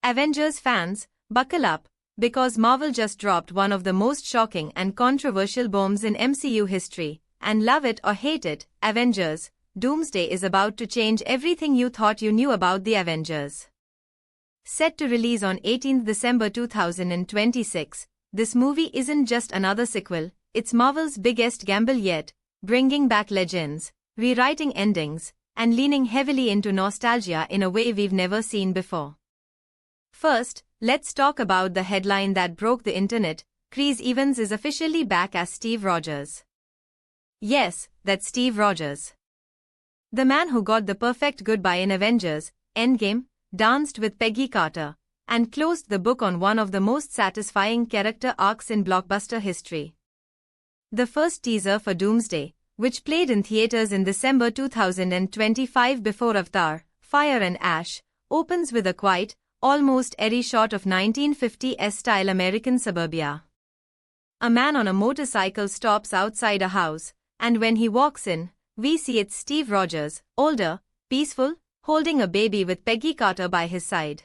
Avengers fans, buckle up, because Marvel just dropped one of the most shocking and controversial bombs in MCU history, and love it or hate it, Avengers, Doomsday is about to change everything you thought you knew about the Avengers. Set to release on 18 December 2026, this movie isn't just another sequel, it's Marvel's biggest gamble yet, bringing back legends, rewriting endings, and leaning heavily into nostalgia in a way we've never seen before. First, let's talk about the headline that broke the internet. Chris Evans is officially back as Steve Rogers. Yes, that's Steve Rogers. The man who got the perfect goodbye in Avengers, Endgame, danced with Peggy Carter, and closed the book on one of the most satisfying character arcs in blockbuster history. The first teaser for Doomsday, which played in theaters in December 2025 before Avatar, Fire and Ash, opens with a quiet, almost airy shot of 1950s-style American suburbia. A man on a motorcycle stops outside a house, and when he walks in, we see it's Steve Rogers, older, peaceful, holding a baby with Peggy Carter by his side.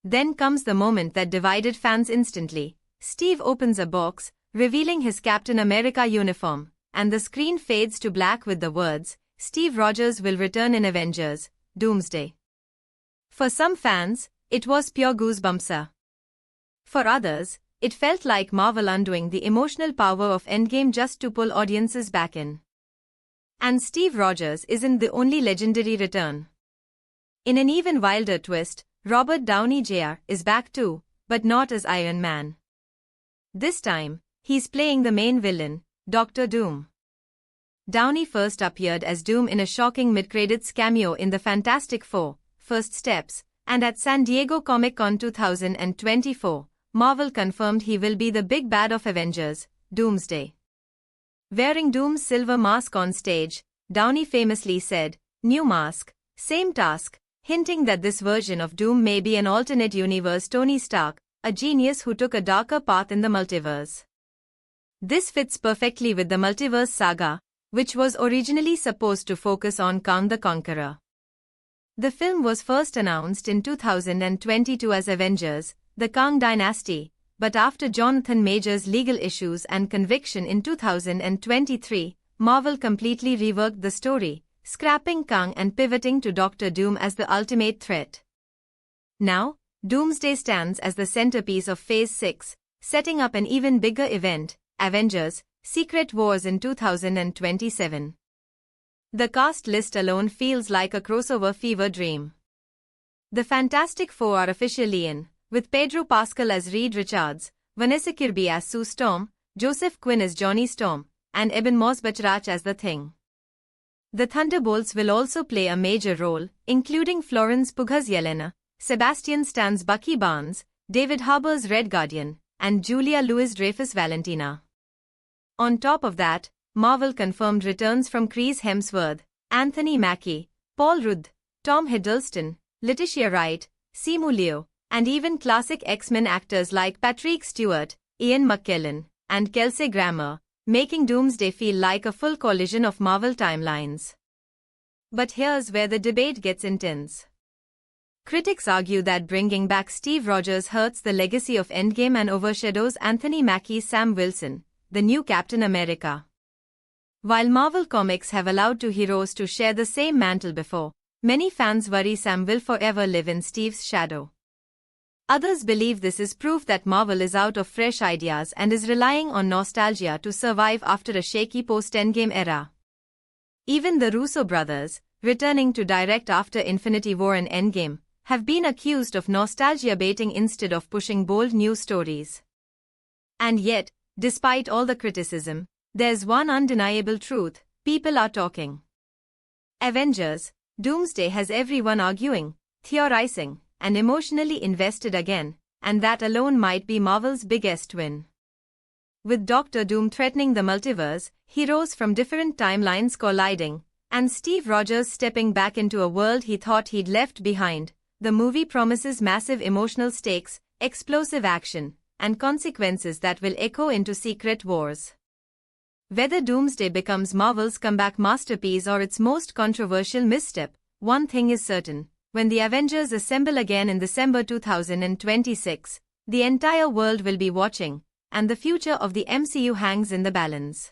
Then comes the moment that divided fans instantly. Steve opens a box, revealing his Captain America uniform, and the screen fades to black with the words, "Steve Rogers will return in Avengers, Doomsday." For some fans, it was pure goosebumps. For others, it felt like Marvel undoing the emotional power of Endgame just to pull audiences back in. And Steve Rogers isn't the only legendary return. In an even wilder twist, Robert Downey Jr. is back too, but not as Iron Man. This time, he's playing the main villain, Dr. Doom. Downey first appeared as Doom in a shocking mid-credits cameo in the Fantastic Four, First Steps, and at San Diego Comic-Con 2024, Marvel confirmed he will be the big bad of Avengers, Doomsday. Wearing Doom's silver mask on stage, Downey famously said, "New mask, same task," hinting that this version of Doom may be an alternate universe Tony Stark, a genius who took a darker path in the multiverse. This fits perfectly with the Multiverse saga, which was originally supposed to focus on Kang the Conqueror. The film was first announced in 2022 as Avengers, the Kang Dynasty, but after Jonathan Majors' legal issues and conviction in 2023, Marvel completely reworked the story, scrapping Kang and pivoting to Dr. Doom as the ultimate threat. Now, Doomsday stands as the centerpiece of Phase 6, setting up an even bigger event, Avengers, Secret Wars in 2027. The cast list alone feels like a crossover fever dream. The Fantastic Four are officially in, with Pedro Pascal as Reed Richards, Vanessa Kirby as Sue Storm, Joseph Quinn as Johnny Storm, and Eben Moss-Bachrach as The Thing. The Thunderbolts will also play a major role, including Florence Pugh's Yelena, Sebastian Stan's Bucky Barnes, David Harbour's Red Guardian, and Julia Louis-Dreyfus' Valentina. On top of that, Marvel confirmed returns from Chris Hemsworth, Anthony Mackie, Paul Rudd, Tom Hiddleston, Letitia Wright, Simu Liu, and even classic X-Men actors like Patrick Stewart, Ian McKellen, and Kelsey Grammer, making Doomsday feel like a full collision of Marvel timelines. But here's where the debate gets intense. Critics argue that bringing back Steve Rogers hurts the legacy of Endgame and overshadows Anthony Mackie's Sam Wilson, the new Captain America. While Marvel Comics have allowed two heroes to share the same mantle before, many fans worry Sam will forever live in Steve's shadow. Others believe this is proof that Marvel is out of fresh ideas and is relying on nostalgia to survive after a shaky post-Endgame era. Even the Russo brothers, returning to direct after Infinity War and Endgame, have been accused of nostalgia baiting instead of pushing bold new stories. And yet, despite all the criticism, there's one undeniable truth: people are talking. Avengers, Doomsday has everyone arguing, theorizing, and emotionally invested again, and that alone might be Marvel's biggest win. With Dr. Doom threatening the multiverse, heroes from different timelines colliding, and Steve Rogers stepping back into a world he thought he'd left behind, the movie promises massive emotional stakes, explosive action, and consequences that will echo into Secret Wars. Whether Doomsday becomes Marvel's comeback masterpiece or its most controversial misstep, one thing is certain: when the Avengers assemble again in December 2026, the entire world will be watching, and the future of the MCU hangs in the balance.